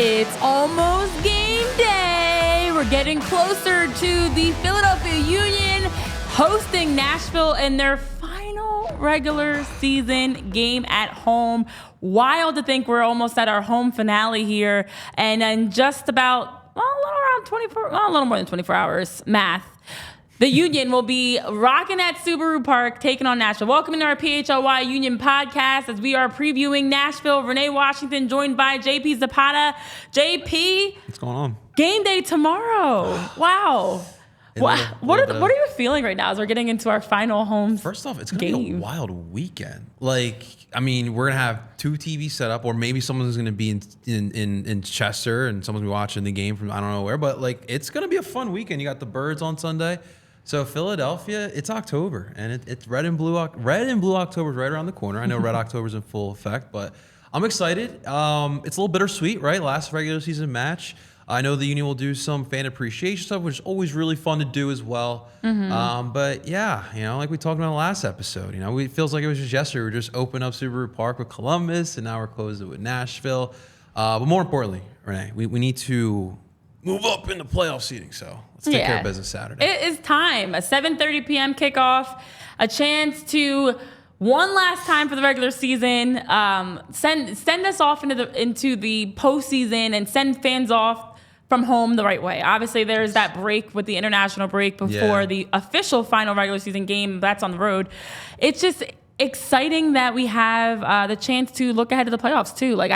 It's almost game day. We're getting closer to the Philadelphia Union hosting Nashville in their final regular season game at home. Wild to think we're almost at our home finale here, and in just about a little more than 24 hours, math. The Union will be rocking at Subaru Park, taking on Nashville. Welcome to our PHLY Union podcast as we are previewing Nashville. Renee Washington joined by JP Zapata. JP, what's going on? Game day tomorrow. Wow. What are you feeling right now as we're getting into our final home? First off, it's going to be a wild weekend. Like, I mean, we're going to have two TVs set up, or maybe someone's going to be in Chester and someone's going to be watching the game from I don't know where. But, like, it's going to be a fun weekend. You got the Birds on Sunday. So Philadelphia, it's October, and it's red and blue October is right around the corner. I know Red October's in full effect, but I'm excited. It's a little bittersweet, right? Last regular season match. I know the Union will do some fan appreciation stuff, which is always really fun to do as well. But yeah, like we talked about in the last episode, it feels like it was just yesterday. We just opened up Subaru Park with Columbus, and now we're closing it with Nashville. But more importantly, Renee, we need to move up into playoff seating. So let's take care of business Saturday. It is time. A 7:30 p.m. kickoff. A chance to one last time for the regular season. Send us off into the postseason and send fans off from home the right way. Obviously, there's that break with the international break before the official final regular season game. That's on the road. It's just exciting that we have the chance to look ahead to the playoffs too. Like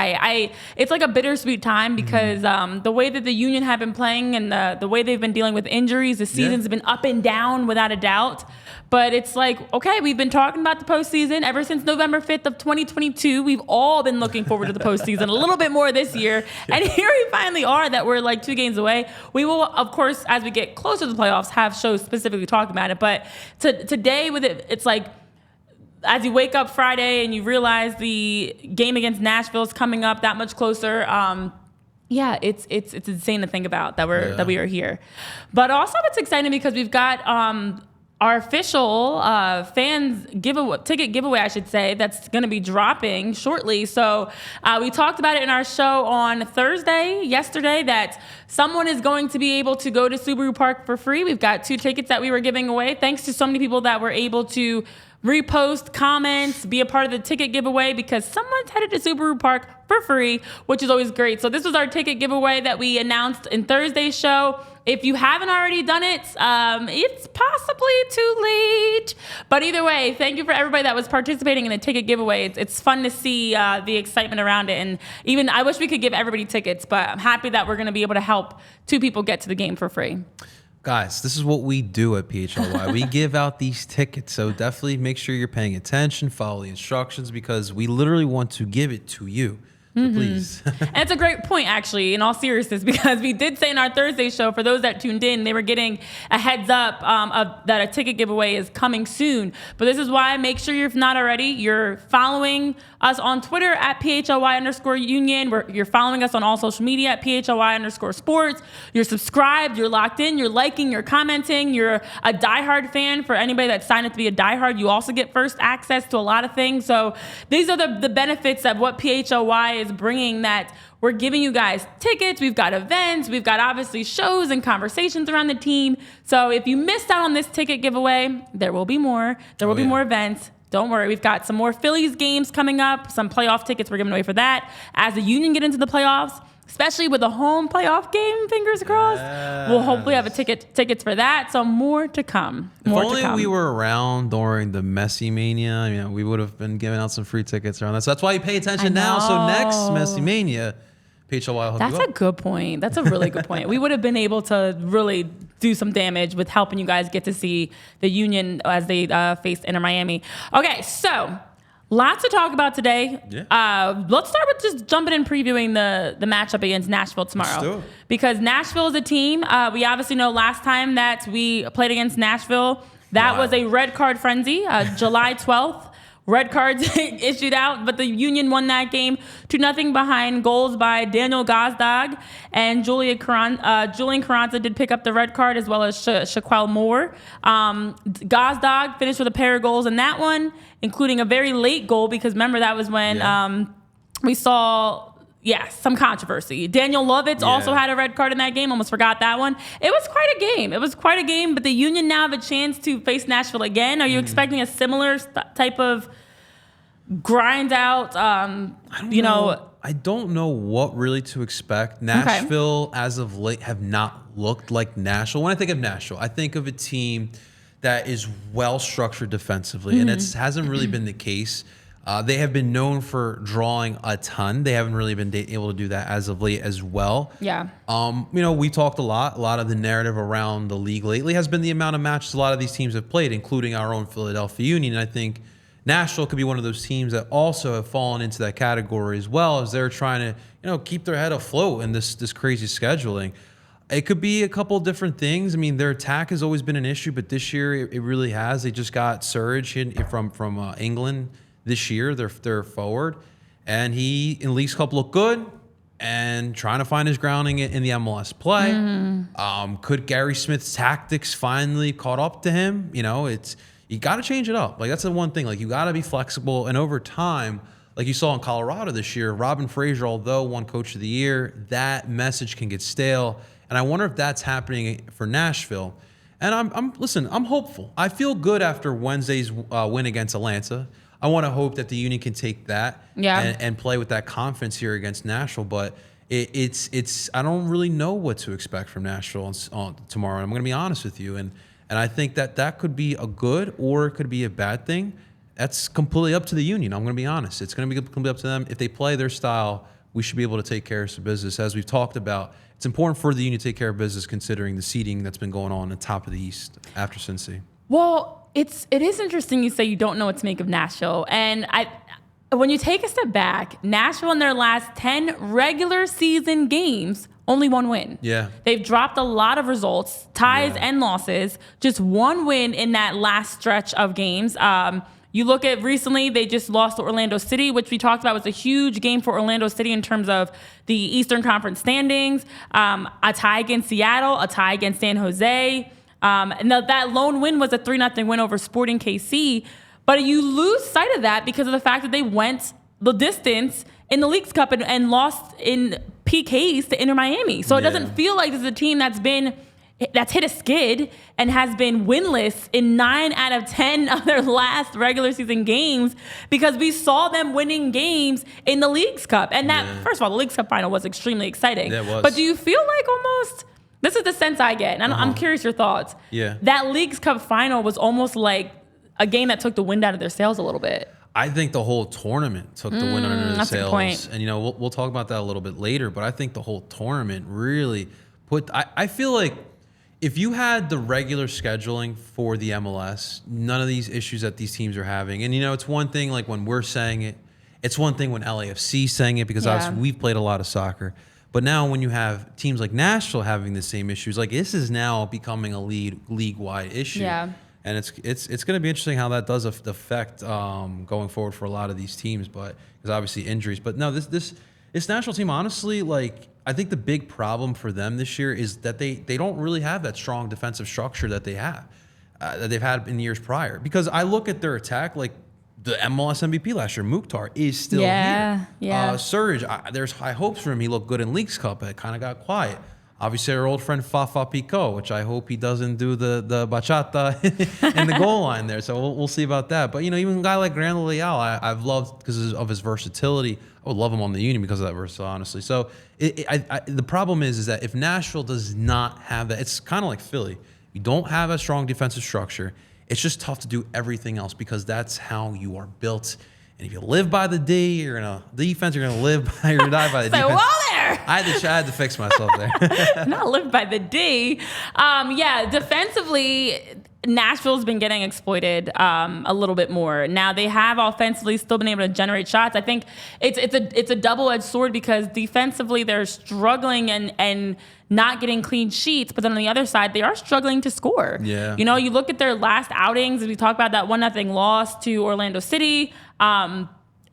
it's like a bittersweet time because the way that the Union have been playing and the way they've been dealing with injuries, the season's been up and down without a doubt. But it's like, okay, we've been talking about the postseason ever since November 5th of 2022. We've all been looking forward to the postseason a little bit more this year. And here we finally are that we're like 2 games away. We will, of course, as we get closer to the playoffs, have shows specifically talking about it. But today with it, it's like, as you wake up Friday and you realize the game against Nashville is coming up that much closer, it's insane to think about that we are here. But also it's exciting because we've got our official ticket giveaway, I should say, that's going to be dropping shortly. So we talked about it in our show on yesterday, that someone is going to be able to go to Subaru Park for free. We've got 2 tickets that we were giving away. Thanks to so many people that were able to repost comments, be a part of the ticket giveaway because someone's headed to Subaru Park for free, which is always great. So this was our ticket giveaway that we announced in Thursday's show. If you haven't already done it, it's possibly too late. But either way, thank you for everybody that was participating in the ticket giveaway. It's fun to see the excitement around it. And even I wish we could give everybody tickets, but I'm happy that we're going to be able to help 2 people get to the game for free. Guys, this is what we do at PHLY. We give out these tickets, so definitely make sure you're paying attention, follow the instructions, because we literally want to give it to you. So please. And it's a great point, actually, in all seriousness, because we did say in our Thursday show, for those that tuned in, they were getting a heads up that a ticket giveaway is coming soon. But this is why, make sure if not already, you're following us on Twitter at PHLY_Union. You're following us on all social media at PHLY_sports. You're subscribed, you're locked in, you're liking, you're commenting, you're a diehard fan. For anybody that's signed up to be a diehard, you also get first access to a lot of things. So these are the benefits of what PHLY is bringing, that we're giving you guys tickets. We've got events. We've got obviously shows and conversations around the team. So if you missed out on this ticket giveaway, there will be more. There will be more events. Don't worry. We've got some more Phillies games coming up, some playoff tickets we're giving away for that. As the Union get into the playoffs, especially with a home playoff game, fingers crossed, we'll hopefully have tickets for that. So more to come. If only we were around during the Messi Mania, we would have been giving out some free tickets around that. So that's why you pay attention now. So next Messi Mania, PHLY will hook you up. That's a good point. That's a really good point. We would have been able to really do some damage with helping you guys get to see the Union as they faced Inter Miami. Okay, so Lots to talk about today. Yeah. Let's start with just jumping in previewing the matchup against Nashville tomorrow. Let's do it. Because Nashville is a team. We obviously know last time that we played against Nashville, that was a red card frenzy. July 12th, red cards issued out, but the Union won that game 2-0 behind goals by Daniel Gazdag, and Julian Carranza did pick up the red card, as well as Shaquille Moore. Gazdag finished with a pair of goals in that one, including a very late goal, because remember that was when we saw some controversy. Daniel Lovitz also had a red card in that game. Almost forgot that one. It was quite a game. But the Union now have a chance to face Nashville again. Are you expecting a similar type of grind out? I don't know what really to expect. Nashville, as of late, have not looked like Nashville. When I think of Nashville, I think of a team that is well structured defensively, and it hasn't really been the case. They have been known for drawing a ton. They haven't really been able to do that as of late as well. Yeah. We talked a lot of the narrative around the league lately has been the amount of matches a lot of these teams have played, including our own Philadelphia Union. And I think Nashville could be one of those teams that also have fallen into that category, as well as they're trying to, keep their head afloat in this crazy scheduling. It could be a couple different things. I mean, their attack has always been an issue, but this year it really has. They just got Surge from England this year, their forward, and he in Leagues Cup looked good and trying to find his grounding in the MLS play. Could Gary Smith's tactics finally caught up to him? You got to change it up. Like, that's the one thing. Like, you got to be flexible, and over time, like you saw in Colorado this year, Robin Fraser, although won Coach of the Year, that message can get stale, and I wonder if that's happening for Nashville. And I'm hopeful. I feel good after Wednesday's win against Atlanta. I want to hope that the Union can take that and play with that confidence here against Nashville. But it's I don't really know what to expect from Nashville tomorrow. I'm going to be honest with you. And I think that could be a good or it could be a bad thing. That's completely up to the Union. I'm going to be honest. It's going to be completely up to them. If they play their style, we should be able to take care of some business. As we've talked about, it's important for the Union to take care of business considering the seeding that's been going on at the top of the East after Cincy. Well, it is interesting you say you don't know what to make of Nashville. And when you take a step back, Nashville in their last 10 regular season games, only one win. Yeah. They've dropped a lot of results, ties and losses, just one win in that last stretch of games. You look at recently, they just lost to Orlando City, which we talked about was a huge game for Orlando City in terms of the Eastern Conference standings, a tie against Seattle, a tie against San Jose. And that lone win was a 3-0 win over Sporting KC. But you lose sight of that because of the fact that they went the distance in the Leagues Cup and lost in PKs to Inter Miami. So it doesn't feel like this is a team that's hit a skid and has been winless in 9 out of 10 of their last regular season games, because we saw them winning games in the Leagues Cup. And first of all, the Leagues Cup final was extremely exciting. Yeah, it was. But do you feel like almost... This is the sense I get, and I'm curious your thoughts. Yeah. That Leagues Cup final was almost like a game that took the wind out of their sails a little bit. I think the whole tournament took the wind under their that's a good sails. point. And, we'll talk about that a little bit later, but I think the whole tournament really I feel like if you had the regular scheduling for the MLS, none of these issues that these teams are having. And, it's one thing like when we're saying it. It's one thing when LAFC's saying it, because obviously we've played a lot of soccer. But now when you have teams like Nashville having the same issues, like this is now becoming a league-wide issue. Yeah. And it's going to be interesting how that does affect going forward for a lot of these teams, but there's obviously injuries. But no, this Nashville team, honestly, like I think the big problem for them this year is that they don't really have that strong defensive structure that they have, that they've had in years prior. Because I look at their attack, like the MLS MVP last year, Mukhtar, is still here. Yeah. Surge, there's high hopes for him. He looked good in Leagues Cup, but it kind of got quiet. Obviously, our old friend Fafa Pico, which I hope he doesn't do the bachata in the goal line there. So we'll see about that. But, even a guy like Grant Leal, I've loved because of his versatility. I would love him on the Union because of that versatility, honestly. So the problem is that if Nashville does not have that, it's kind of like Philly. You don't have a strong defensive structure. It's just tough to do everything else because that's how you are built. And if you live by the D, you're gonna live by, you're gonna die by the defense. Whoa there! I had to fix myself there. Not live by the D. Defensively, Nashville's been getting exploited a little bit more. Now they have offensively still been able to generate shots. I think it's a double-edged sword because defensively they're struggling and not getting clean sheets, but then on the other side they are struggling to score. Yeah. You know, you look at their last outings, as we talk about that 1-0 loss to Orlando City.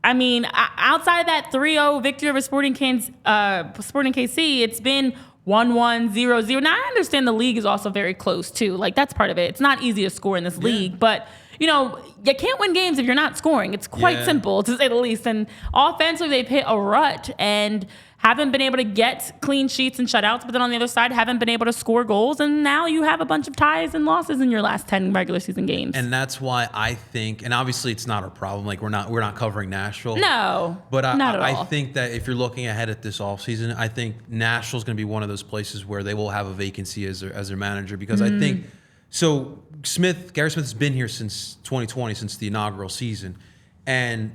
I mean, outside of that 3-0 victory over Sporting KC, it's been 1-1, 0-0. Now, I understand the league is also very close, too. Like, that's part of it. It's not easy to score in this league. But, you know, you can't win games if you're not scoring. It's quite simple, to say the least. And offensively, they've hit a rut and haven't been able to get clean sheets and shutouts. But then on the other side, haven't been able to score goals. And now you have a bunch of ties and losses in your last 10 regular season games. And that's why I think, and obviously it's not a problem. Like, we're not covering Nashville. No, but not at all. I think that if you're looking ahead at this offseason, I think Nashville's going to be one of those places where they will have a vacancy as their manager, because I think so. Gary Smith has been here since 2020, since the inaugural season, and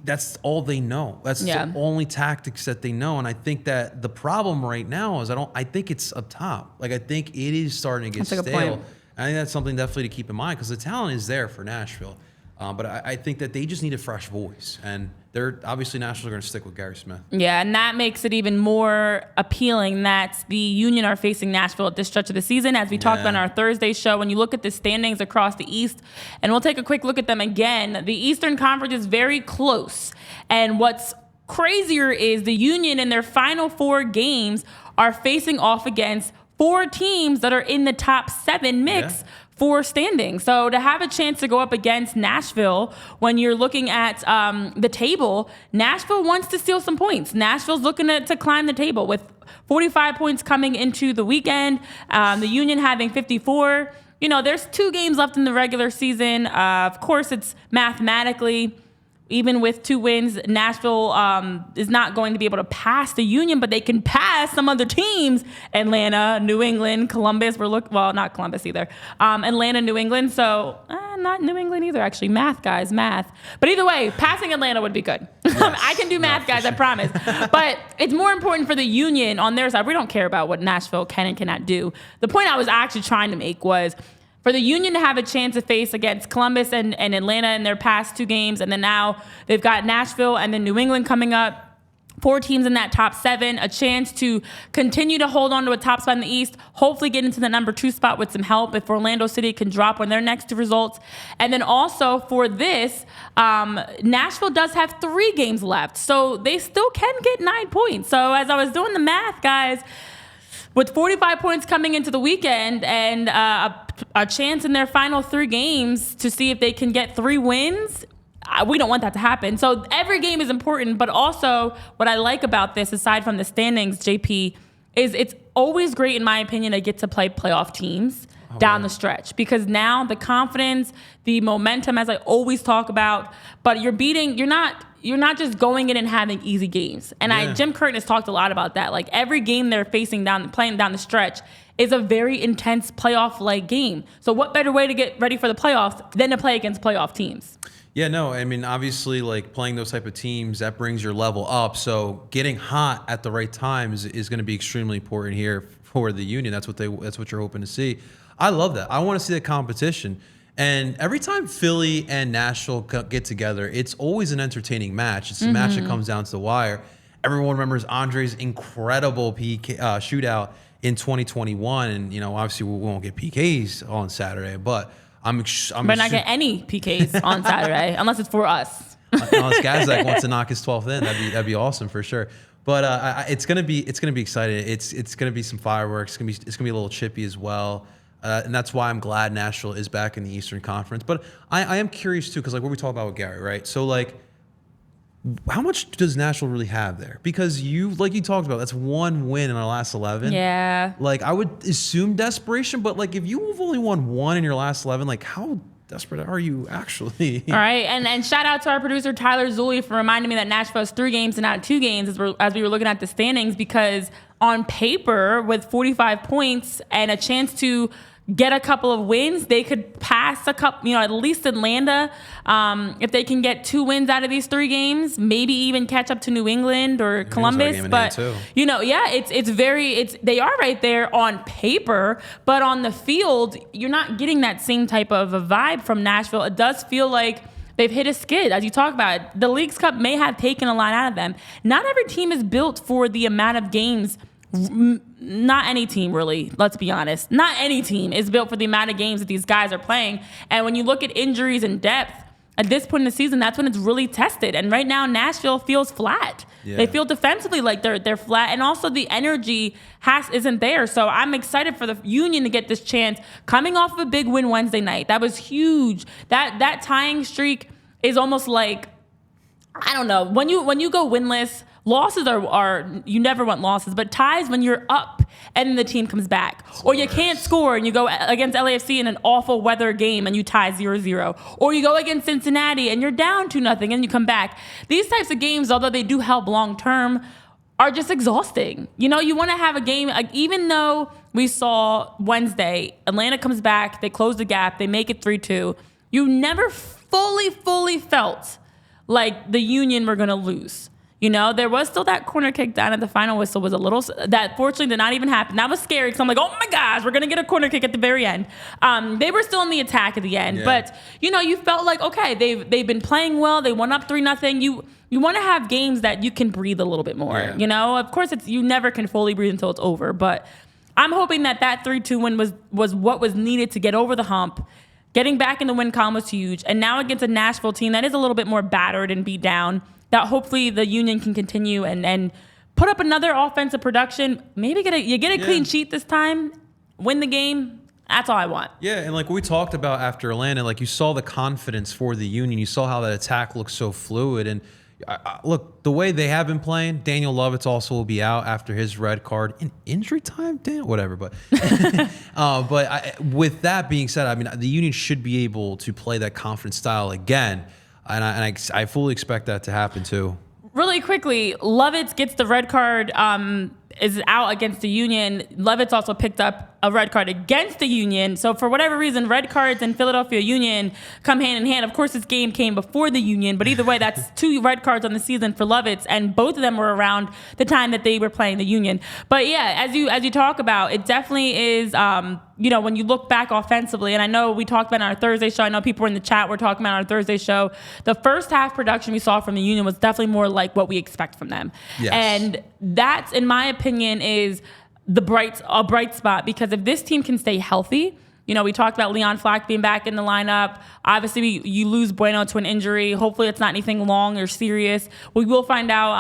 that's all they know. That's the only tactics that they know. And I think that the problem right now is I think it's up top. Like, I think it is starting to get stale. I think that's something definitely to keep in mind, because the talent is there for Nashville. But I think that they just need a fresh voice. And they're obviously Nashville are going to stick with Gary Smith. Yeah, and that makes it even more appealing that the Union are facing Nashville at this stretch of the season. As we talked about in our Thursday show, when you look at the standings across the East, and we'll take a quick look at them again, the Eastern Conference is very close. And what's crazier is the Union in their final 4 games are facing off against 4 teams that are in the top 7 mix for standing. So to have a chance to go up against Nashville when you're looking at the table, Nashville wants to steal some points. Nashville's looking to climb the table with 45 points coming into the weekend. The Union having 54. You know, there's 2 games left in the regular season. Of course, it's mathematically, even with 2 wins, Nashville is not going to be able to pass the Union, but they can pass some other teams. Atlanta, New England, Columbus. Well, not Columbus either. Atlanta, New England. So not New England either, actually. Math, guys, math. But either way, passing Atlanta would be good. Yes. I can do math, guys, I promise. But it's more important for the Union on their side. We don't care about what Nashville can and cannot do. The point I was actually trying to make was, for the Union to have a chance to face against Columbus and Atlanta in their past 2 games, and then now they've got Nashville and then New England coming up, 4 teams in that top 7, a chance to continue to hold on to a top spot in the East, hopefully get into the number 2 spot with some help if Orlando City can drop on their next 2 results. And then also for this, Nashville does have 3 games left, so they still can get 9 points. So as I was doing the math, guys, with 45 points coming into the weekend and a chance in their final 3 games to see if they can get 3 wins, we don't want that to happen. So every game is important, but also what I like about this, aside from the standings, JP, is it's always great, in my opinion, to get to play playoff teams down the stretch, because now the confidence, the momentum, as I always talk about, but you're not just going in and having easy games. And Jim Curtin has talked a lot about that. Like, every game they're playing down the stretch is a very intense playoff-like game. So what better way to get ready for the playoffs than to play against playoff teams? Yeah, no, I mean, obviously, like, playing those type of teams, that brings your level up. So getting hot at the right times is going to be extremely important here for the Union. That's what you're hoping to see. I love that. I want to see that competition. And every time Philly and Nashville get together, it's always an entertaining match. It's a match that comes down to the wire. Everyone remembers Andre's incredible PK shootout in 2021, and obviously we won't get PKs on Saturday, but we're not getting any PKs on Saturday unless it's for us. Unless Gazak wants to knock his 12th in, that'd be awesome for sure. But it's gonna be exciting. It's gonna be some fireworks. It's gonna be a little chippy as well. And that's why I'm glad Nashville is back in the Eastern Conference. But I am curious too, because like what we talked about with Gary, right? So like, how much does Nashville really have there? Because you talked about, that's 1 win in our last 11. Yeah. Like, I would assume desperation, but like, if you've only won 1 in your last 11, like, how desperate are you actually? All right, and shout out to our producer Tyler Zulli for reminding me that Nashville has 3 games and not 2 games as we were looking at the standings, because on paper, with 45 points and a chance to get a couple of wins. They could pass a couple, at least Atlanta. If they can get 2 wins out of these 3 games, maybe even catch up to New England or Columbus. But they are right there on paper, but on the field, you're not getting that same type of a vibe from Nashville. It does feel like they've hit a skid, as you talk about it. The Leagues Cup may have taken a lot out of them. Not every team is built for the amount of games. Not any team, really. Let's be honest. Not any team is built for the amount of games that these guys are playing. And when you look at injuries and depth, at this point in the season, that's when it's really tested. And right now, Nashville feels flat. Yeah. They feel defensively like they're flat, and also the energy isn't there. So I'm excited for the Union to get this chance, coming off of a big win Wednesday night. That was huge. That tying streak is almost like, I don't know, when you go winless. Losses are you never want losses, but ties when you're up and the team comes back. Or you can't score and you go against LAFC in an awful weather game and you tie 0-0. Or you go against Cincinnati and you're down 2-0 and you come back. These types of games, although they do help long term, are just exhausting. You want to have a game, even though we saw Wednesday, Atlanta comes back, they close the gap, they make it 3-2. You never fully felt like the Union were going to lose. There was still that corner kick down at the final whistle was a little, that fortunately did not even happen. That was scary because I'm like, oh my gosh, we're going to get a corner kick at the very end. They were still in the attack at the end. Yeah. But, you felt like, okay, they've been playing well. They went up 3-0. You want to have games that you can breathe a little bit more. Yeah. Of course, you never can fully breathe until it's over. But I'm hoping that 3-2 win was what was needed to get over the hump. Getting back in the win column was huge. And now against a Nashville team that is a little bit more battered and beat down, that hopefully the Union can continue and put up another offensive production. Maybe get a clean sheet this time, win the game. That's all I want. Yeah, and like we talked about after Atlanta, like you saw the confidence for the Union. You saw how that attack looks so fluid. And look, the way they have been playing, Daniel Lovitz also will be out after his red card in injury time. Damn, whatever. But with that being said, I mean, the Union should be able to play that confident style again. And I fully expect that to happen too. Really quickly, Lovitz gets the red card, is out against the Union. Lovitz also picked up a red card against the Union. So for whatever reason, red cards and Philadelphia Union come hand in hand. Of course, this game came before the Union, but either way, that's 2 red cards on the season for Lovitz, and both of them were around the time that they were playing the Union. But yeah, as you talk about, it definitely is, when you look back offensively, and I know we talked about it on our Thursday show. I know people were in the chat were talking about on our Thursday show. The first half production we saw from the Union was definitely more like what we expect from them. Yes. And that's, in my opinion, is a bright spot, because if this team can stay healthy, we talked about Leon Flack being back in the lineup. Obviously, you lose Bueno to an injury. Hopefully, it's not anything long or serious. We will find out.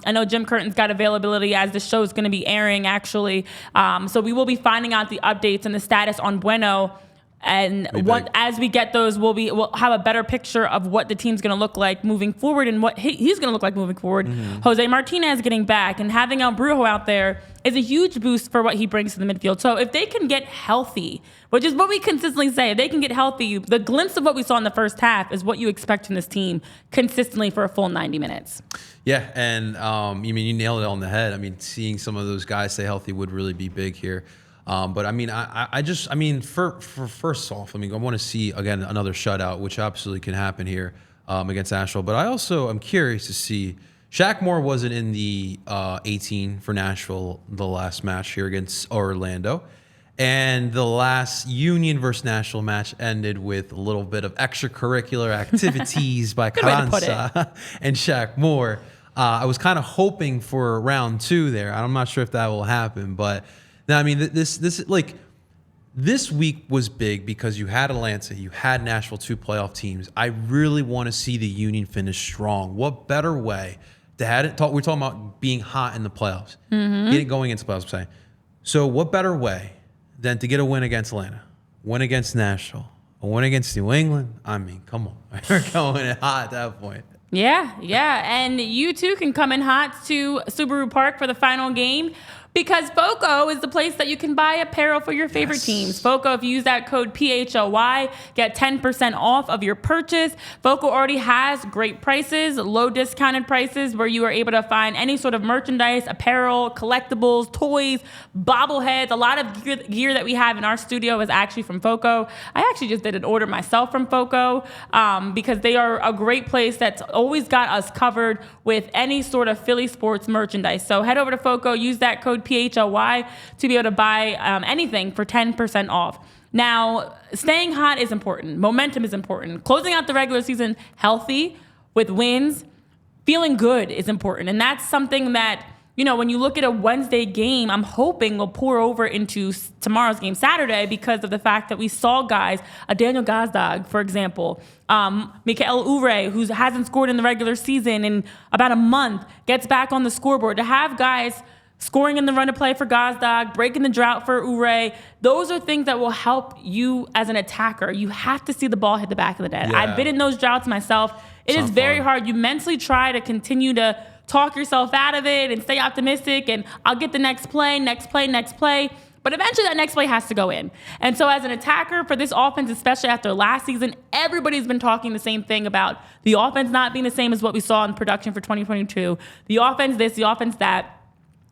I know Jim Curtin's got availability as the show is going to be airing, actually. So we will be finding out the updates and the status on Bueno. And as we get those, we'll have a better picture of what the team's going to look like moving forward and what he's going to look like moving forward. Mm-hmm. Jose Martinez getting back and having El Brujo out there is a huge boost for what he brings to the midfield. So if they can get healthy, which is what we consistently say, if they can get healthy, the glimpse of what we saw in the first half is what you expect from this team consistently for a full 90 minutes. Yeah, and you nailed it on the head. I mean, seeing some of those guys stay healthy would really be big here. But I mean, for first off, I want to see again another shutout, which absolutely can happen here against Nashville. But I also am curious to see. Shaq Moore wasn't in the 18 for Nashville the last match here against Orlando, and the last Union versus Nashville match ended with a little bit of extracurricular activities by Carranza and Shaq Moore. I was kind of hoping for round 2 there. I'm not sure if that will happen, but. Now, I mean, this week was big because you had Atlanta, you had Nashville, 2 playoff teams. I really want to see the Union finish strong. What better way to have it? We're talking about being hot in the playoffs, going into the playoffs. I'm saying. So, what better way than to get a win against Atlanta, win against Nashville, a win against New England? I mean, come on, we're going hot at that point. Yeah, and you too can come in hot to Subaru Park for the final game. Because FOCO is the place that you can buy apparel for your favorite teams. FOCO, if you use that code PHLY, get 10% off of your purchase. FOCO already has great prices, low discounted prices, where you are able to find any sort of merchandise, apparel, collectibles, toys, bobbleheads. A lot of gear that we have in our studio is actually from FOCO. I actually just did an order myself from FOCO because they are a great place that's always got us covered with any sort of Philly sports merchandise. So head over to FOCO, use that code PHLY to be able to buy anything for 10% off. Now, staying hot is important. Momentum is important. Closing out the regular season healthy with wins, feeling good is important. And that's something that, you know, when you look at a Wednesday game, I'm hoping will pour over into tomorrow's game, Saturday, because of the fact that we saw guys, a Daniel Gazdag, for example, Mikael Ure, who hasn't scored in the regular season in about a month, gets back on the scoreboard. To have guys scoring in the run of play for Gazdag, breaking the drought for Ure, those are things that will help you as an attacker. You have to see the ball hit the back of the net. Yeah. I've been in those droughts myself. It is very hard. You mentally try to continue to talk yourself out of it and stay optimistic and I'll get the next play. But eventually that next play has to go in. And so as an attacker for this offense, especially after last season, everybody's been talking the same thing about the offense not being the same as what we saw in production for 2022. The offense this, the offense that.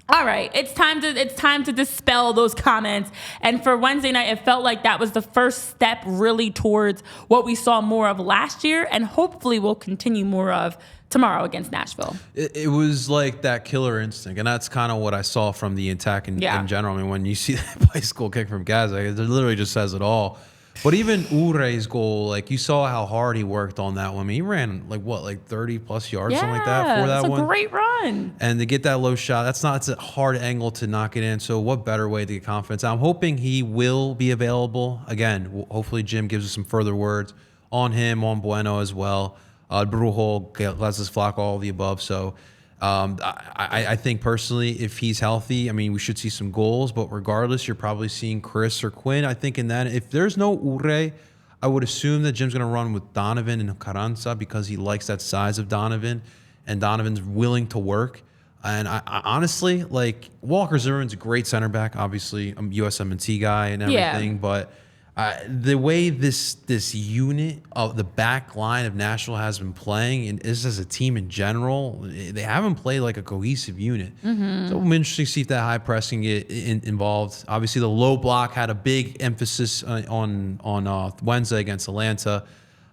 All right, it's time to dispel those comments. And for Wednesday night, it felt like that was the first step really towards what we saw more of last year and hopefully we'll continue more of tomorrow against Nashville. It was like that killer instinct, and that's kind of what I saw from the attack in general. I mean, when you see that bicycle kick from Gaza, it literally just says it all. But even Ure's goal, like you saw how hard he worked on that one. I mean, he ran like 30 plus yards, something like that for that one. It's a great run. And to get that low shot, it's a hard angle to knock it in. So what better way to get confidence? I'm hoping he will be available. Again, hopefully Jim gives us some further words on him, on Bueno as well. Brujo, Glazes Flock, all of the above. So I think personally, if he's healthy, I mean, we should see some goals. But regardless, you're probably seeing Chris or Quinn. I think in that, if there's no Ure, I would assume that Jim's going to run with Donovan and Carranza because he likes that size of Donovan, and Donovan's willing to work. And I honestly, like, Walker Zimmerman's a great center back, obviously, I'm a USMNT guy and everything, but the way this unit of the back line of Nashville has been playing, and this as a team in general, they haven't played like a cohesive unit. So I'm interested to see if that high pressing get involved. Obviously, the low block had a big emphasis on Wednesday against Atlanta,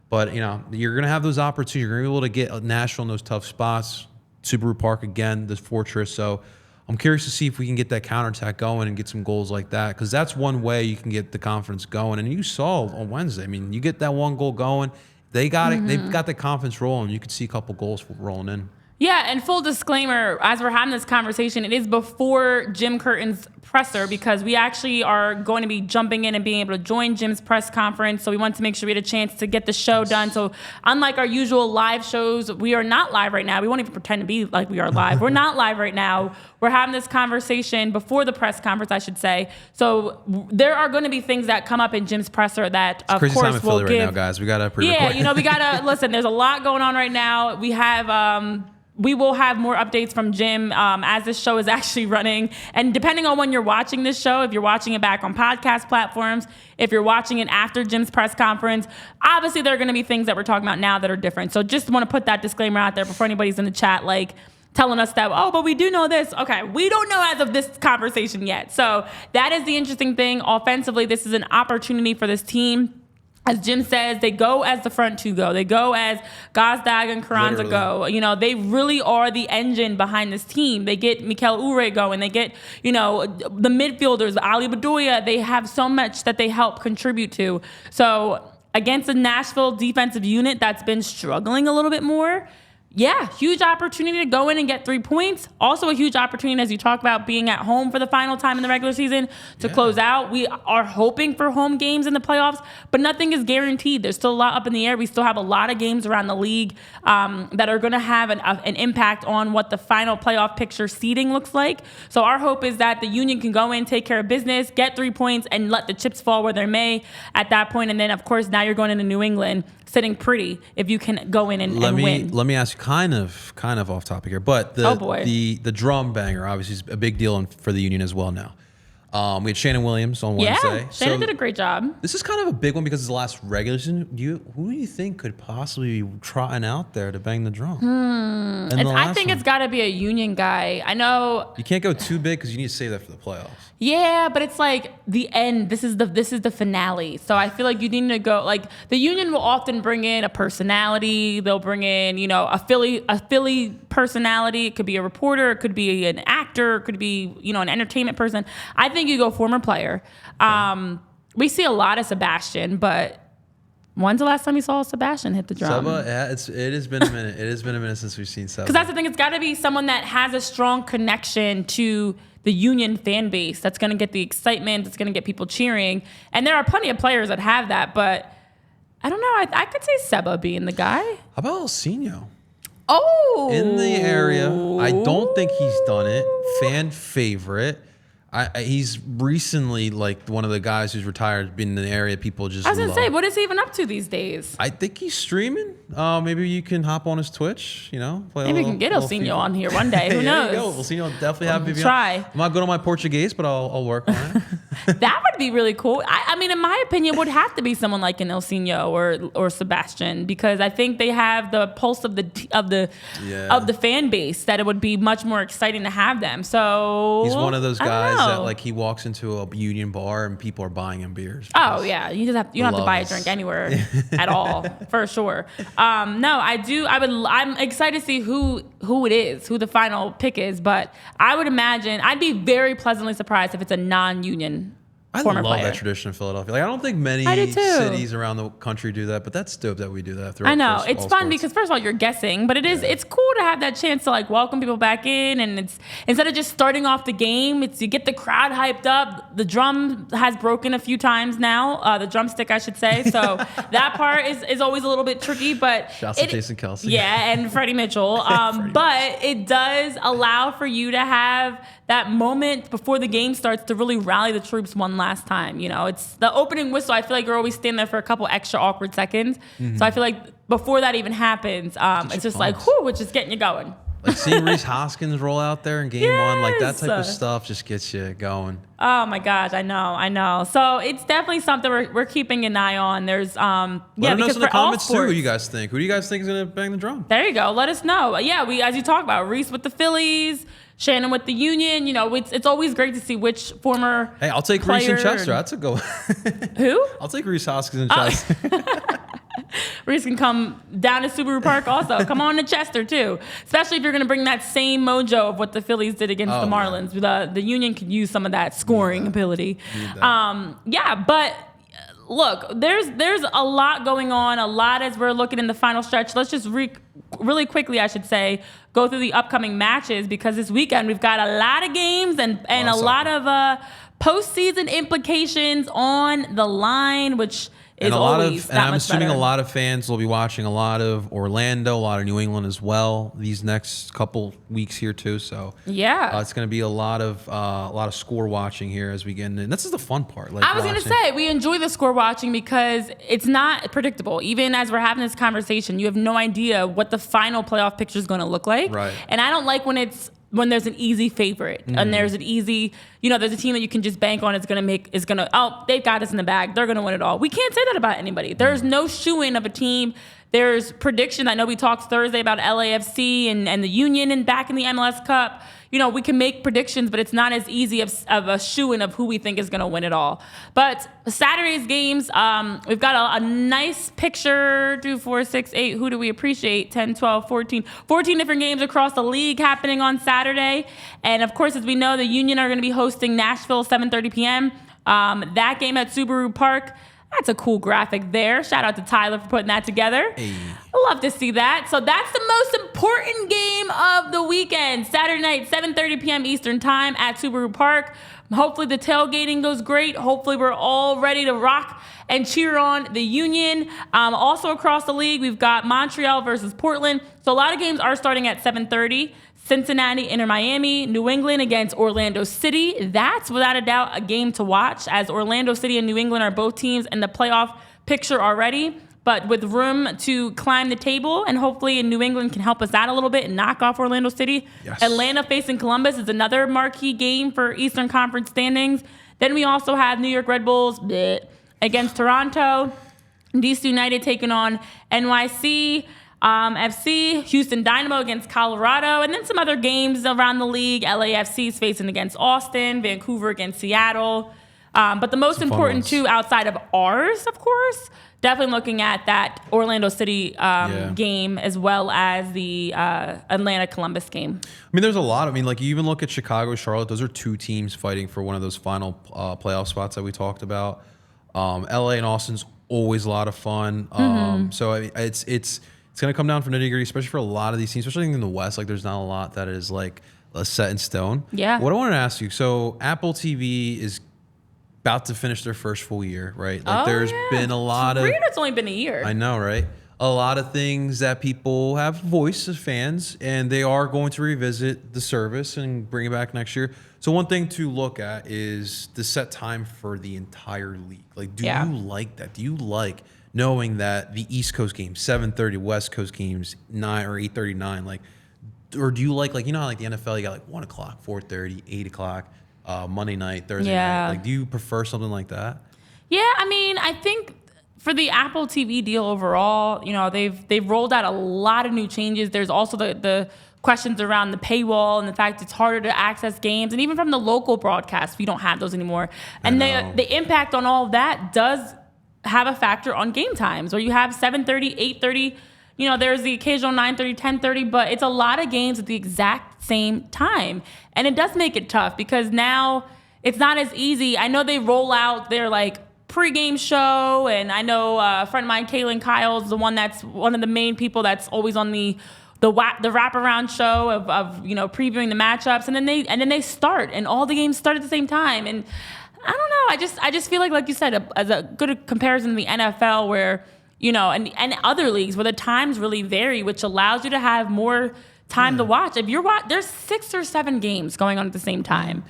but you know you're gonna have those opportunities. You're gonna be able to get Nashville in those tough spots. Subaru Park again, this fortress. So I'm curious to see if we can get that counterattack going and get some goals like that, because that's one way you can get the confidence going. And you saw on Wednesday, I mean, you get that one goal going, they got it. They've got the confidence rolling. You could see a couple goals rolling in. Yeah, and full disclaimer, as we're having this conversation, it is before Jim Curtin's presser because we actually are going to be jumping in and being able to join Jim's press conference. So we wanted to make sure we had a chance to get the show done. So unlike our usual live shows, we are not live right now. We won't even pretend to be like we are live. We're not live right now. We're having this conversation before the press conference, I should say. So there are going to be things that come up in Jim's presser that, of course, time in we'll Philly give. right now, guys. We got to pre-record. Yeah, you know, we got to listen. There's a lot going on right now. We have. We will have more updates from Jim as this show is actually running. And depending on when you're watching this show, if you're watching it back on podcast platforms, if you're watching it after Jim's press conference, obviously there are going to be things that we're talking about now that are different. So just want to put that disclaimer out there before anybody's in the chat, like, telling us that, oh, but we do know this. Okay, we don't know as of this conversation yet. So that is the interesting thing. Offensively, this is an opportunity for this team. As Jim says, they go as the front two go. They go as Gazdag and Carranza go. You know, they really are the engine behind this team. They get Mikael Ure going. They get, you know, the midfielders, Ali Bedoya. They have so much that they help contribute to. So against a Nashville defensive unit that's been struggling a little bit more, yeah, huge opportunity to go in and get 3 points. Also a huge opportunity, as you talk about, being at home for the final time in the regular season to close out. We are hoping for home games in the playoffs, but nothing is guaranteed. There's still a lot up in the air. We still have a lot of games around the league that are going to have an impact on what the final playoff picture seeding looks like. So our hope is that the Union can go in, take care of business, get 3 points, and let the chips fall where they may at that point. And then, of course, now you're going into New England. sitting pretty if you can go in and win. Let me ask you, kind of off topic here, but the drum banger obviously is a big deal for the Union as well now. We had Shannon Williams on Wednesday. Yeah, Shannon did a great job. This is kind of a big one because it's the last regular season. Who do you think could possibly be trotting out there to bang the drum? I think it's got to be a Union guy. I know you can't go too big because you need to save that for the playoffs. Yeah, but it's like the end. This is the finale. So I feel like you need to go. Like the Union will often bring in a personality. They'll bring in a Philly personality. It could be a reporter. It could be an actor. It could be an entertainment person. I think you go former player. We see a lot of Sebastian, but when's the last time you saw Sebastian hit the drum? Seba, yeah, it has been a minute. It has been a minute since we've seen Seba. Because that's the thing. It's got to be someone that has a strong connection to the Union fan base. That's going to get the excitement. That's going to get people cheering. And there are plenty of players that have that, but I don't know. I could see Seba being the guy. How about Alcino? Oh, in the area. I don't think he's done it. Fan favorite. He's recently like one of the guys who's retired, been in the area. People just. I was gonna say, what is he even up to these days? I think he's streaming. Maybe you can hop on his Twitch. Play maybe we can get Alcino on here one day. Who knows? Alcino definitely have me. Try. I'm not good on my Portuguese, but I'll work on it. That would be really cool. I mean, in my opinion, would have to be someone like an Alcino or Sebastian, because I think they have the pulse of the fan base, that it would be much more exciting to have them. So he's one of those guys that like he walks into a Union bar and people are buying him beers. Oh yeah, you don't have to buy a drink anywhere at all, for sure. No, I'm excited to see who it is, who the final pick is, but I would imagine I'd be very pleasantly surprised if it's a non-Union former player. That tradition in Philadelphia. Like, I don't think many cities around the country do that, but that's dope that we do that. I know. It's fun because, first of all, you're guessing, but it's cool to have that chance to like welcome people back in, and it's instead of just starting off the game, you get the crowd hyped up. The drum has broken a few times now, the drumstick, I should say. So that part is always a little bit tricky, but shouts to Jason Kelsey. Yeah, and Freddie Mitchell. But it does allow for you to have that moment before the game starts to really rally the troops one last time. It's the opening whistle. I feel like you're always standing there for a couple extra awkward seconds. Mm-hmm. So I feel like before that even happens, it's just like, whoo, it's just getting you going. Like seeing Reese Hoskins roll out there in game one, like that type of stuff just gets you going. Oh my gosh, I know. So it's definitely something we're keeping an eye on. There's let us know in the comments too. Who you guys think? Who do you guys think is gonna bang the drum? There you go. Let us know. Yeah, as you talk about, Reese with the Phillies, Shannon with the Union. It's always great to see which former. Hey, I'll take Reese and Chester. That's a go. Who? I'll take Reese Hoskins and Chester. Reese can come down to Subaru Park also. Come on to Chester too. Especially if you're going to bring that same mojo of what the Phillies did against the Marlins. The Union could use some of that scoring ability. But look, there's a lot going on. A lot as we're looking in the final stretch. Let's just really quickly, I should say, go through the upcoming matches, because this weekend we've got a lot of games and a lot of postseason implications on the line, which is always that much better. I'm assuming a lot of fans will be watching a lot of Orlando, a lot of New England as well these next couple weeks here too. So it's going to be a lot of score watching here as we get in. And this is the fun part. Like, I was going to say, we enjoy the score watching because it's not predictable. Even as we're having this conversation, you have no idea what the final playoff picture is going to look like. Right. And I don't like when there's an easy favorite and there's an easy, there's a team that you can just bank on. They've got us in the bag. They're going to win it all. We can't say that about anybody. There's no shoo-in of a team. There's prediction. I know we talked Thursday about LAFC and the Union and back in the MLS Cup. We can make predictions, but it's not as easy of a shoo-in of who we think is going to win it all. But Saturday's games, we've got a nice picture, 2, 4, 6, 8. Who do we appreciate? 10, 12, 14. 14 different games across the league happening on Saturday. And, of course, as we know, the Union are going to be hosting Nashville, 7:30 p.m. That game at Subaru Park. That's a cool graphic there. Shout out to Tyler for putting that together. Hey. I love to see that. So that's the most important game of the weekend. Saturday night, 7:30 p.m. Eastern time at Subaru Park. Hopefully the tailgating goes great. Hopefully we're all ready to rock and cheer on the Union. Also across the league, we've got Montreal versus Portland. So a lot of games are starting at 7:30. Cincinnati, Inter Miami, New England against Orlando City. That's without a doubt a game to watch, as Orlando City and New England are both teams in the playoff picture already. but with room to climb the table, and hopefully New England can help us out a little bit and knock off Orlando City. Yes. Atlanta facing Columbus is another marquee game for Eastern Conference standings. Then we also have New York Red Bulls against Toronto, DC United taking on NYC FC, Houston Dynamo against Colorado, and then some other games around the league. LAFC is facing against Austin, Vancouver against Seattle. But the most important two outside of ours, of course, definitely looking at that Orlando City game as well as the Atlanta Columbus game. I mean, there's a lot. I mean, like you even look at Chicago, Charlotte. Those are two teams fighting for one of those final playoff spots that we talked about. LA and Austin's always a lot of fun. So I mean, it's going to come down for nitty gritty, especially for a lot of these teams, especially in the West. Like there's not a lot that is like set in stone. Yeah. What I wanted to ask you, so Apple TV is about to finish their first full year, right? Like there's been a lot of... It's only been a year. I know, right? A lot of things that people have voiced as fans, and they are going to revisit the service and bring it back next year. So one thing to look at is the set time for the entire league. Like, do you like that? Do you like knowing that the East Coast games, 7:30, West Coast games, 9 or 8:39, like, or do you like you know how like the NFL, you got like 1 o'clock, 4:30, 8 o'clock, Monday night, Thursday night. Like, do you prefer something like that? Yeah, I mean, I think for the Apple TV deal overall, you know, they've rolled out a lot of new changes. There's also the questions around the paywall and the fact it's harder to access games, and even from the local broadcasts, we don't have those anymore. And the impact on all of that does have a factor on game times, where you have 7:30, 8:30. You know, there's the occasional 9:30, 10:30, but it's a lot of games at the exact same time. And it does make it tough because now it's not as easy. I know they roll out their like pregame show, and I know a friend of mine, Kaylin Kyle's the one that's one of the main people that's always on the wraparound show of you know, previewing the matchups, and then they start, and all the games start at the same time. And I don't know, I just feel like you said, as a good comparison to the NFL, where you know, and other leagues where the times really vary, which allows you to have more time to watch. If there's 6 or 7 games going on at the same time.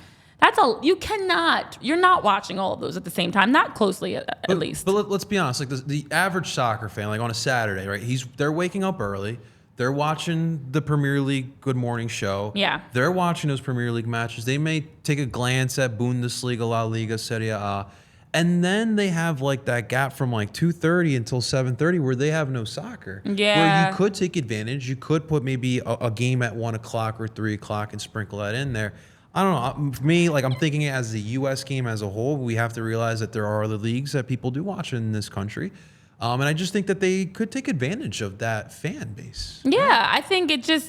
You're not watching all of those at the same time, not closely at least. But let's be honest, like the average soccer fan, like on a Saturday, right? They're waking up early. They're watching the Premier League Good Morning Show. Yeah. They're watching those Premier League matches. They may take a glance at Bundesliga, La Liga, Serie A. And then they have like that gap from like 2:30 until 7:30 where they have no soccer. Yeah. Where you could take advantage. You could put maybe a game at 1 o'clock or 3 o'clock and sprinkle that in there. I don't know. For me, like I'm thinking as the U.S. game as a whole, we have to realize that there are other leagues that people do watch in this country. And I just think that they could take advantage of that fan base. Yeah, I think it just...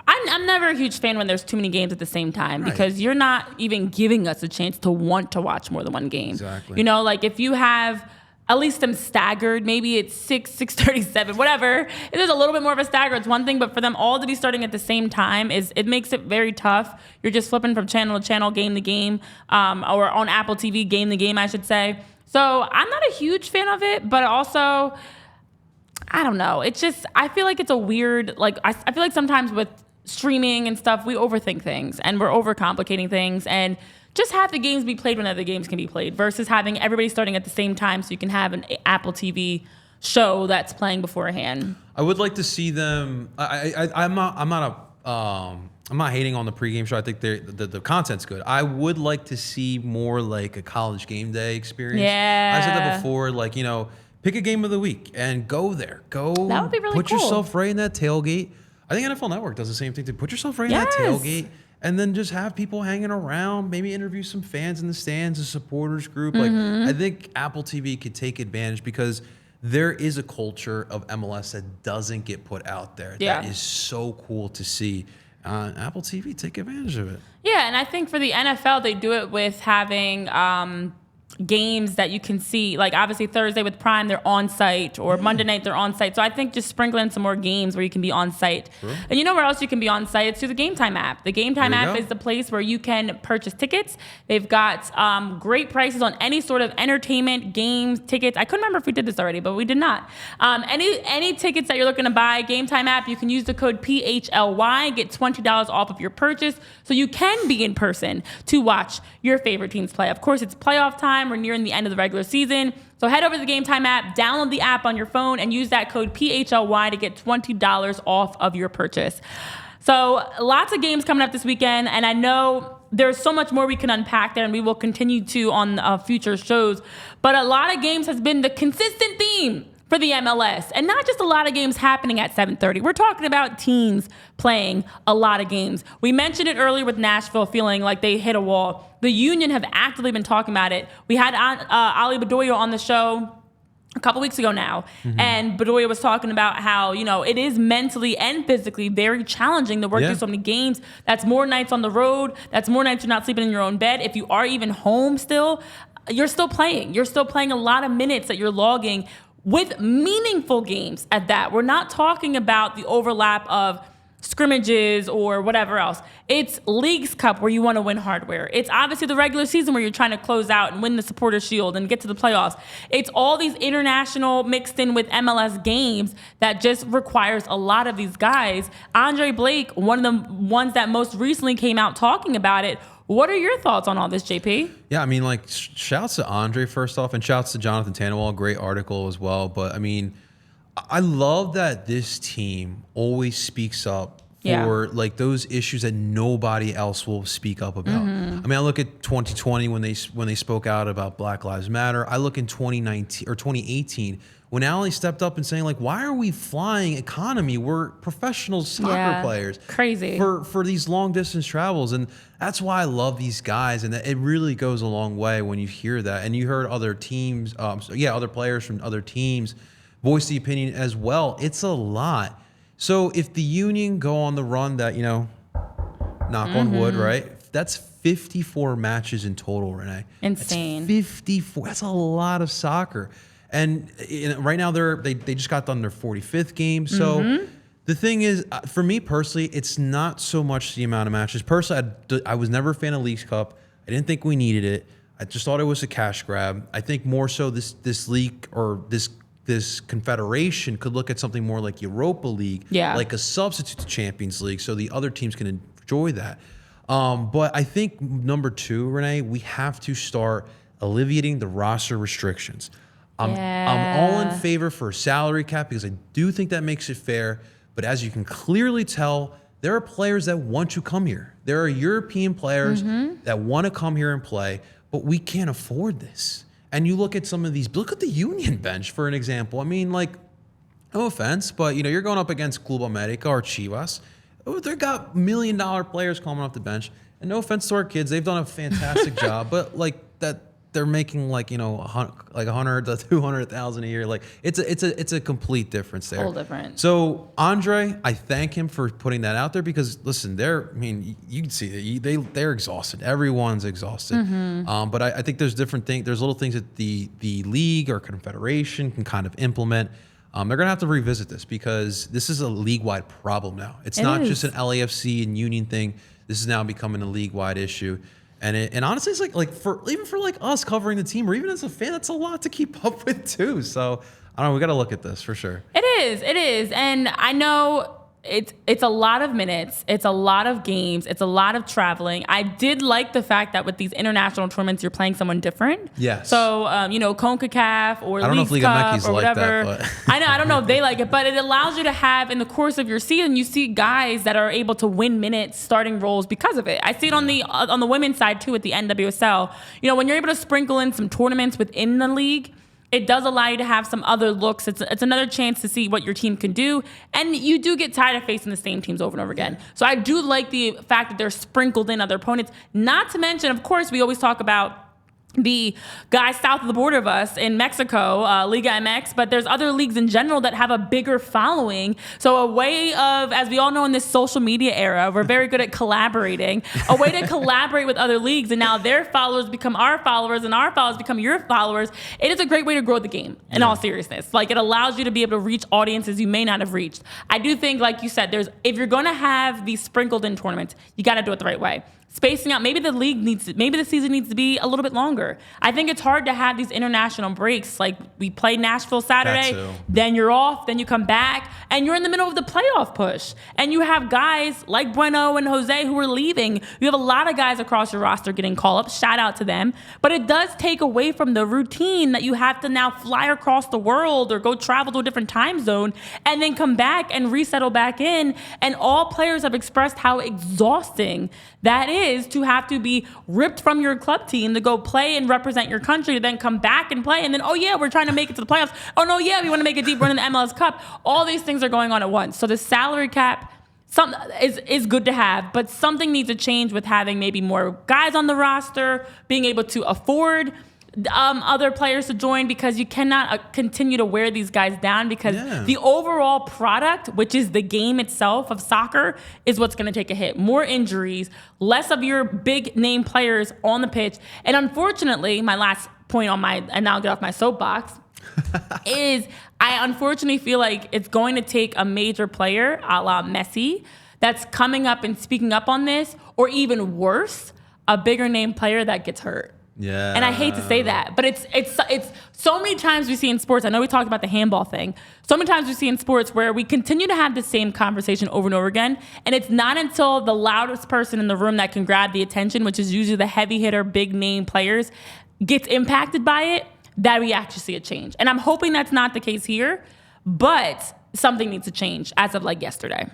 I'm never a huge fan when there's too many games at the same time, because you're not even giving us a chance to want to watch more than one game. Exactly. You know, like if you have at least them staggered, maybe it's 6:37, whatever. If there's a little bit more of a stagger, it's one thing, but for them all to be starting at the same time it makes it very tough. You're just flipping from channel to channel, game to game, or on Apple TV, game to game, I should say. So I'm not a huge fan of it, but also, I don't know. It's just, I feel like it's a weird, like, I feel like sometimes with streaming and stuff, we overthink things and we're overcomplicating things, and just have the games be played when other games can be played versus having everybody starting at the same time so you can have an Apple TV show that's playing beforehand. I would like to see them. I'm not hating on the pregame show. I think the content's good. I would like to see more like a college game day experience. Yeah. I said that before. Like, you know, pick a game of the week and go there. That would be really put cool. Yourself right in that tailgate. I think NFL Network does the same thing. To put yourself right in that tailgate, and then just have people hanging around. Maybe interview some fans in the stands, a supporters group. Like, I think Apple TV could take advantage because there is a culture of MLS that doesn't get put out there. Yeah. That is so cool to see. Apple TV, take advantage of it. Yeah, and I think for the NFL, they do it with having games that you can see. Like, obviously, Thursday with Prime, they're on site, or Monday night, they're on site. So I think just sprinkle in some more games where you can be on site. Sure. And you know where else you can be on site? It's through the Game Time app. The Game Time app is the place where you can purchase tickets. They've got great prices on any sort of entertainment, games, tickets. I couldn't remember if we did this already, but we did not. Any tickets that you're looking to buy, Game Time app, you can use the code PHLY, get $20 off of your purchase, so you can be in person to watch your favorite teams play. Of course, it's playoff time. time. We're nearing the end of the regular season. So head over to the Game Time app, download the app on your phone, and use that code PHLY to get $20 off of your purchase. So lots of games coming up this weekend, and I know there's so much more we can unpack there, and we will continue to on future shows. But a lot of games has been the consistent theme for the MLS, and not just a lot of games happening at 7:30. We're talking about teams playing a lot of games. We mentioned it earlier with Nashville feeling like they hit a wall. The Union have actively been talking about it. We had Ali Bedoya on the show a couple weeks ago now, and Bedoya was talking about how, it is mentally and physically very challenging to work through so many games. That's more nights on the road. That's more nights you're not sleeping in your own bed. If you are even home still, you're still playing. You're still playing a lot of minutes that you're logging with meaningful games at that. We're not talking about the overlap of scrimmages or whatever else. It's Leagues Cup where you want to win hardware. It's obviously the regular season where you're trying to close out and win the Supporters Shield and get to the playoffs. It's all these international mixed in with MLS games that just requires a lot of these guys. Andre Blake, one of the ones that most recently came out talking about it. What are your thoughts on all this, JP? Yeah, I mean, shouts to Andre first off, and shouts to Jonathan Tannenwald, great article as well. But I mean, I love that this team always speaks up for those issues that nobody else will speak up about. I mean, I look at 2020 when they spoke out about Black Lives Matter. I look in 2019 or 2018 when Ali stepped up and saying, why are we flying economy? We're professional soccer players. Crazy. For these long distance travels. And that's why I love these guys. And it really goes a long way when you hear that. And you heard other teams, other players from other teams voice the opinion as well. It's a lot. So if the Union go on the run that, knock on wood, right? That's 54 matches in total, Renee. Insane. That's 54. That's a lot of soccer. And right now they just got done their 45th game. So the thing is, for me personally, it's not so much the amount of matches. Personally, I was never a fan of Leagues Cup. I didn't think we needed it. I just thought it was a cash grab. I think more so this league or this confederation could look at something more like Europa League, like a substitute to Champions League, so the other teams can enjoy that. But I think number two, Renee, we have to start alleviating the roster restrictions. I'm all in favor for a salary cap because I do think that makes it fair. But as you can clearly tell, there are players that want to come here. There are European players that want to come here and play, but we can't afford this. And you look at some of these, look at the Union bench, for an example. I mean, no offense, but, you're going up against Club America or Chivas. They've got $1 million players coming off the bench. And no offense to our kids, they've done a fantastic job. But, that they're making, $100,000 to $200,000 a year. It's a complete difference there. Whole different. So, Andre, I thank him for putting that out there because, listen, you can see it. They're exhausted. Everyone's exhausted. But I think there's different things. There's little things that the league or confederation can kind of implement. They're going to have to revisit this because this is a league-wide problem now. It's not just an LAFC and Union thing. This is now becoming a league-wide issue. And honestly, it's for us covering the team or even as a fan, that's a lot to keep up with too. So I don't know, we got to look at this for sure. It is. And I know it's a lot of minutes. It's a lot of games. It's a lot of traveling. I did like the fact that with these international tournaments, you're playing someone different. Yes. So, CONCACAF or Leagues Cup or whatever. Like that, I don't know if they like it, but it allows you to have in the course of your season, you see guys that are able to win minutes, starting roles because of it. I see it on the women's side too at the NWSL. When you're able to sprinkle in some tournaments within the league, it does allow you to have some other looks. It's another chance to see what your team can do. And you do get tired of facing the same teams over and over again. So I do like the fact that they're sprinkled in other opponents. Not to mention, of course, we always talk about the guys south of the border of us in Mexico, Liga MX, but there's other leagues in general that have a bigger following. So a way of, as we all know in this social media era, we're very good at collaborating, a way to collaborate with other leagues, and now their followers become our followers and our followers become your followers. It is a great way to grow the game, in all seriousness. It allows you to be able to reach audiences you may not have reached. I do think, like you said, if you're going to have these sprinkled in tournaments, you got to do it the right way. spacing out. Maybe the season needs to be a little bit longer. I think it's hard to have these international breaks. Like we play Nashville Saturday, then you're off, then you come back, and you're in the middle of the playoff push. And you have guys like Bueno and Jose who are leaving. You have a lot of guys across your roster getting call-ups. Shout out to them. But it does take away from the routine that you have to now fly across the world or go travel to a different time zone and then come back and resettle back in. And all players have expressed how exhausting that is to have to be ripped from your club team to go play and represent your country to then come back and play. And then, oh yeah, we're trying to make it to the playoffs. Oh no, yeah, we want to make a deep run in the MLS Cup. All these things are going on at once. So the salary cap is good to have, but something needs to change with having maybe more guys on the roster, being able to afford other players to join, because you cannot continue to wear these guys down, because the overall product, which is the game itself of soccer, is what's going to take a hit. More injuries, less of your big name players on the pitch. And unfortunately, my last point and now I'll get off my soapbox, is I unfortunately feel like it's going to take a major player a la Messi that's coming up and speaking up on this, or even worse, a bigger name player that gets hurt. Yeah. And I hate to say that, but it's so many times we see in sports. I know we talked about the handball thing. So many times we see in sports where we continue to have the same conversation over and over again. And it's not until the loudest person in the room that can grab the attention, which is usually the heavy hitter, big name players, gets impacted by it, that we actually see a change. And I'm hoping that's not the case here, but something needs to change as of like yesterday.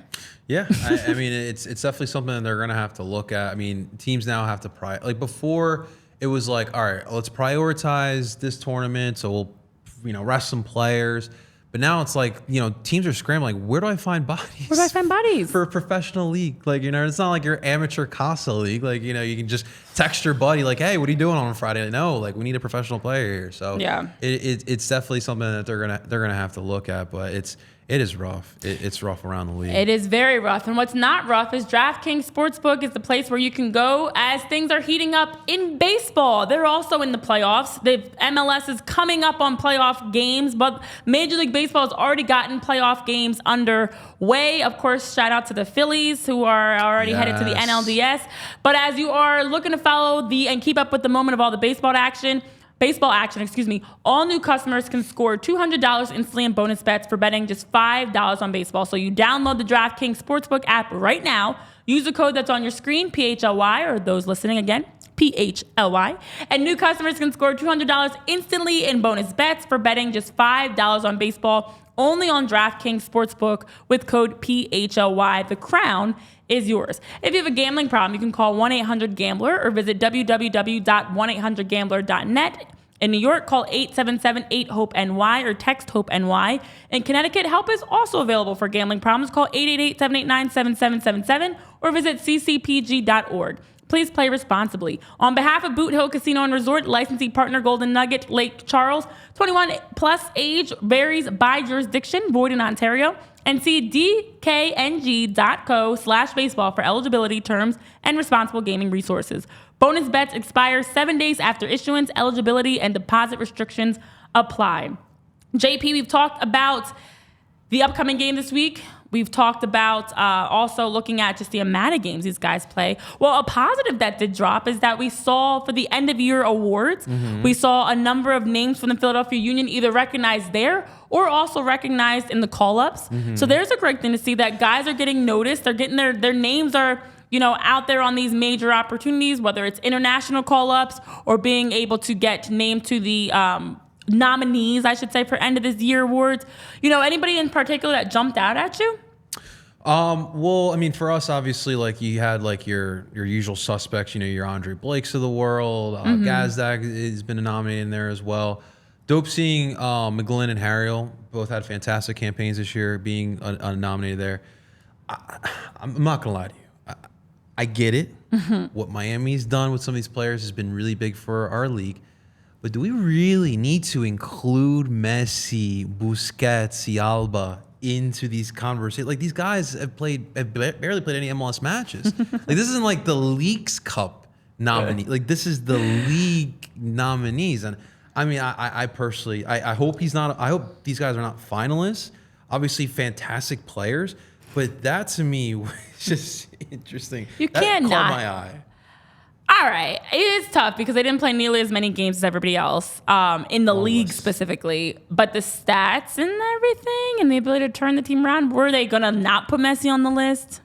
Yeah, I mean, it's definitely something that they're going to have to look at. I mean, teams now have to like before. It was like, all right, let's prioritize this tournament, so we'll, rest some players. But now it's like, teams are scrambling. Where do I find bodies? Where do I find bodies? For a professional league. Like, it's not like your amateur Casa league. Like, you can just text your buddy, like, hey, what are you doing on Friday? No, like, we need a professional player here. So yeah, it's definitely something that they're gonna have to look at. But it is rough. It's rough around the league. It is very rough. And what's not rough is DraftKings Sportsbook is the place where you can go as things are heating up in baseball. They're also in the playoffs. The MLS is coming up on playoff games, but Major League Baseball has already gotten playoff games underway. Of course, shout out to the Phillies, who are already headed to the NLDS. But as you are looking to follow and keep up with the moment of all the baseball action, all new customers can score $200 instantly in bonus bets for betting just $5 on baseball. So you download the DraftKings Sportsbook app right now. Use the code that's on your screen, PHLY, or those listening again, PHLY. And new customers can score $200 instantly in bonus bets for betting just $5 on baseball, only on DraftKings Sportsbook with code PHLY. The crown is yours. If you have a gambling problem, you can call 1-800-GAMBLER or visit www.1800gambler.net. In New York, call 877-8-HOPE-NY or text HOPE-NY. In Connecticut, help is also available for gambling problems. Call 888-789-7777 or visit ccpg.org. Please play responsibly. On behalf of Boot Hill Casino and Resort, licensee partner Golden Nugget, Lake Charles, 21 plus age varies by jurisdiction, void in Ontario, and see dkng.co/baseball for eligibility terms and responsible gaming resources. Bonus bets expire 7 days after issuance. Eligibility and deposit restrictions apply. JP, we've talked about the upcoming game this week. We've talked about also looking at just the amount of games these guys play. Well, a positive that did drop is that we saw for the end of year awards, we saw a number of names from the Philadelphia Union either recognized there or also recognized in the call-ups. So there's a great thing to see that guys are getting noticed. They're getting their names are out there on these major opportunities, whether it's international call-ups or being able to get named to the nominees, I should say, for end of this year awards. Anybody in particular that jumped out at you? Well, I mean, for us, obviously, like you had like your usual suspects, your Andre Blakes of the world, Gazdag has been nominated in there as well. Dope seeing McGlynn and Harriel both had fantastic campaigns this year, being nominated there. I'm not gonna lie to you, I get it. What Miami's done with some of these players has been really big for our league. But do we really need to include Messi, Busquets, Alba into these conversations? Like, these guys have barely played any MLS matches. Like, this isn't like the Leagues Cup nominee. Like, this is the league nominees. And I mean, I personally, I hope these guys are not finalists. Obviously, fantastic players. But that to me was just interesting. You that cannot. caught my eye. All right. It is tough because they didn't play nearly as many games as everybody else in the league specifically. But the stats and everything and the ability to turn the team around, were they going to not put Messi on the list?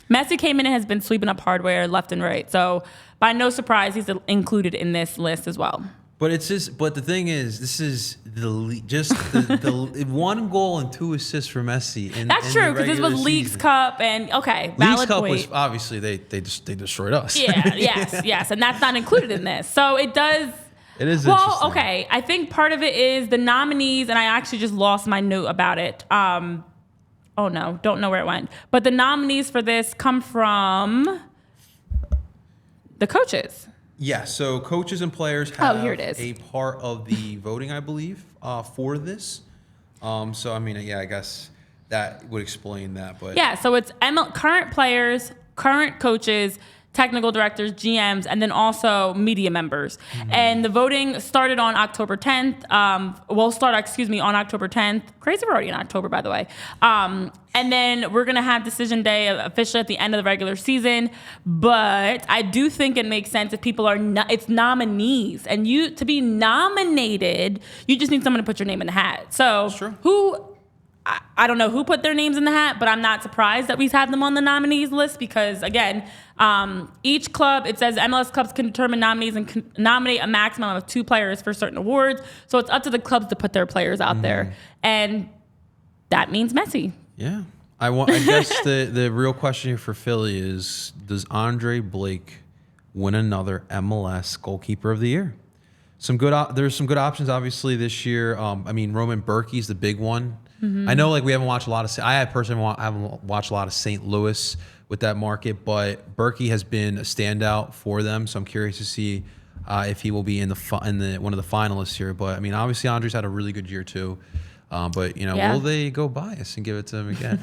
Messi came in and has been sweeping up hardware left and right. So by no surprise, he's included in this list as well. But it's just. But the thing is, this is the one goal and 2 assists for Messi. That's true because this was Leagues Cup and Leagues Cup was obviously they destroyed us. Yeah, yes, and that's not included in this. So it does. It is. Well, interesting. okay. I think part of it is the nominees, and I actually just lost my note about it. Oh no, don't know where it went. But the nominees for this come from the coaches. Yeah, so coaches and players have here it is. a part of the voting, I believe, for this. So, I mean, yeah, I guess that would explain that. But yeah, so it's current players, current coaches, technical directors, GMs, and then also media members. Mm-hmm. And the voting started on October 10th. On October 10th. Crazy, we're already in October, by the way. And then we're going to have decision day officially at the end of the regular season. But I do think it makes sense if people are it's nominees. And to be nominated, you just need someone to put your name in the hat. So I don't know who put their names in the hat, but I'm not surprised that we have them on the nominees list because, again, each club, it says MLS clubs can determine nominees and nominate a maximum of 2 players for certain awards. So it's up to the clubs to put their players out there. And that means Messi. Yeah. I guess the real question here for Philly is, does Andre Blake win another MLS goalkeeper of the year? There's some good options, obviously, this year. I mean, Roman Berkey's the big one. Mm-hmm. I know, we haven't watched a lot of. I personally haven't watched a lot of St. Louis with that market, but Berkey has been a standout for them. So I'm curious to see if he will be in one of the finalists here. But I mean, obviously, Andre's had a really good year too. But will they go bias and give it to him again?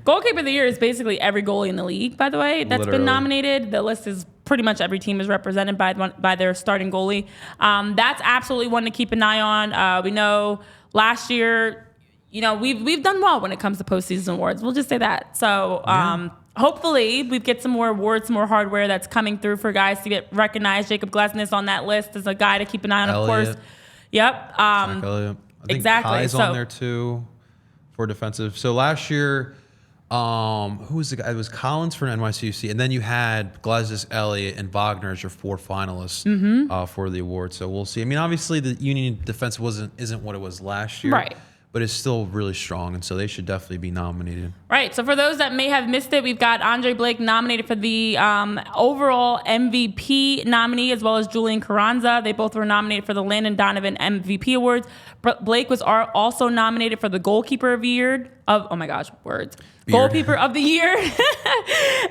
Goalkeeper of the year is basically every goalie in the league. By the way, that's been nominated. The list is pretty much every team is represented by their starting goalie. That's absolutely one to keep an eye on. We know last year. We've done well when it comes to postseason awards. We'll just say that. So hopefully we get some more awards, some more hardware that's coming through for guys to get recognized. Jacob Glesnes on that list is a guy to keep an eye on, of course. Yep. I think exactly. Kai's on there too for defensive. So last year, who was the guy? It was Collins for NYCFC, and then you had Glesnes, Elliott, and Wagner as your 4 finalists for the award. So we'll see. I mean, obviously the Union defense isn't what it was last year. Right. But it's still really strong, and so they should definitely be nominated. Right. So for those that may have missed it, we've got Andre Blake nominated for the overall MVP nominee, as well as Julian Carranza. They both were nominated for the Landon Donovan MVP awards. Blake was also nominated for the Goalkeeper of the Year. Goalkeeper of the Year.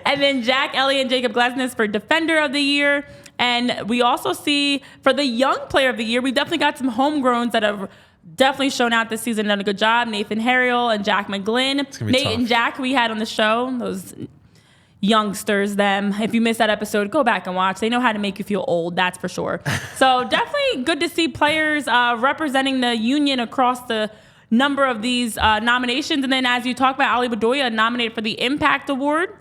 And then Jack Elliott and Jacob Glesnes for Defender of the Year. And we also see for the Young Player of the Year, we definitely got some homegrowns that have definitely shown out this season, done a good job. Nathan Harriel and Jack McGlynn. Nate tough. And Jack we had on the show, those youngsters, them. If you missed that episode, go back and watch. They know how to make you feel old, that's for sure. So definitely good to see players representing the Union across the number of these nominations. And then as you talk about, Ali Bedoya nominated for the Impact Award.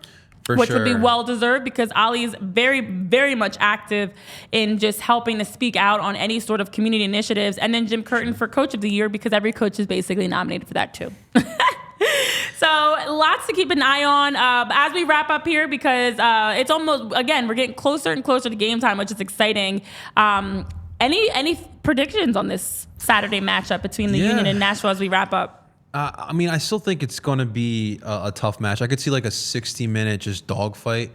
Which would be well-deserved because Ali is very, very much active in just helping to speak out on any sort of community initiatives. And then Jim Curtin for Coach of the Year because every coach is basically nominated for that too. So lots to keep an eye on as we wrap up here because it's almost, again, we're getting closer and closer to game time, which is exciting. Any predictions on this Saturday matchup between the Union and Nashville as we wrap up? I mean, I still think it's going to be a tough match. I could see like a 60-minute just dogfight.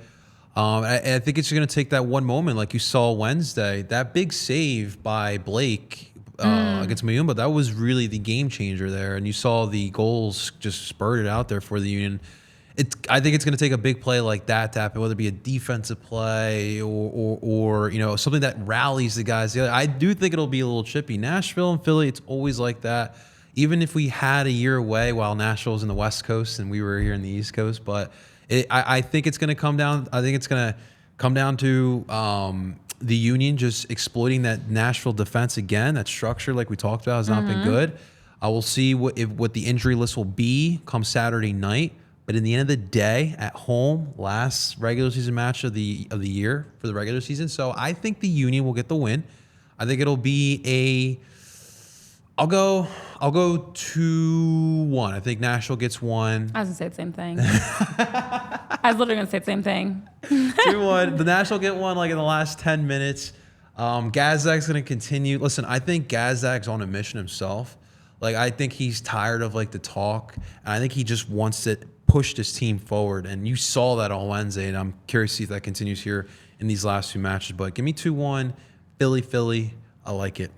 I think it's going to take that one moment like you saw Wednesday. That big save by Blake against Mayumba, that was really the game changer there. And you saw the goals just spurted out there for the Union. I think it's going to take a big play like that to happen, whether it be a defensive play or something that rallies the guys. I do think it'll be a little chippy. Nashville and Philly, it's always like that. Even if we had a year away while Nashville was in the West Coast and we were here in the East Coast, but I think it's going to come down. I think it's going to come down to the Union just exploiting that Nashville defense again. That structure, like we talked about, has not been good. I will see what the injury list will be come Saturday night. But in the end of the day, at home, last regular season match of the year for the regular season. So I think the Union will get the win. I think it'll be I'll go 2-1. I think Nashville gets one. I was gonna say the same thing. I was literally gonna say the same thing. 2-1. The Nashville get one like in the last 10 minutes. Gazak's gonna continue. Listen, I think Gazak's on a mission himself. Like, I think he's tired of like the talk, and I think he just wants to push this team forward. And you saw that on Wednesday, and I'm curious to see if that continues here in these last two matches. But give me 2-1, Philly. I like it.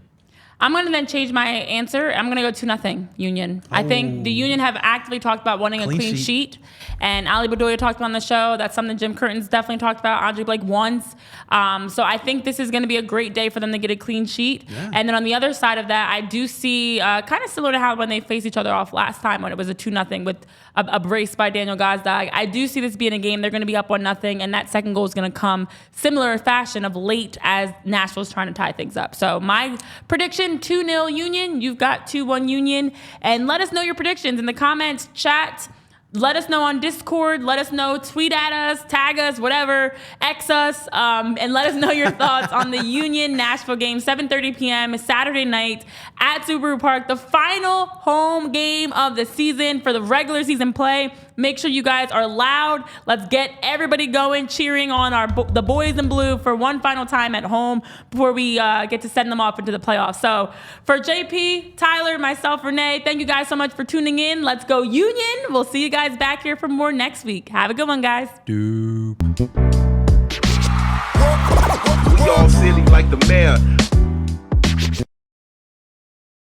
I'm going to then change my answer. I'm going to go 2-0 Union. I think the Union have actively talked about wanting a clean sheet. And Ali Bedoya talked about on the show. That's something Jim Curtin's definitely talked about. Andre Blake once. So I think this is going to be a great day for them to get a clean sheet. Yeah. And then on the other side of that, I do see kind of similar to how when they faced each other off last time when it was a 2-0 with a brace by Daniel Gazdag. I do see this being a game. They're going to be up 1-0, and that second goal is going to come similar fashion of late as Nashville's trying to tie things up. So my prediction, 2-0 Union. You've got 2-1 Union. And let us know your predictions in the comments, chat. Let us know on Discord. Let us know. Tweet at us, tag us, whatever, X us, and let us know your thoughts on the Union Nashville game, 7:30 p.m. Saturday night at Subaru Park, the final home game of the season for the regular season play. Make sure you guys are loud. Let's get everybody going, cheering on the boys in blue for one final time at home before we get to send them off into the playoffs. So for JP, Tyler, myself, Renee, thank you guys so much for tuning in. Let's go Union. We'll see you guys back here for more next week. Have a good one, guys. We all silly like the mayor.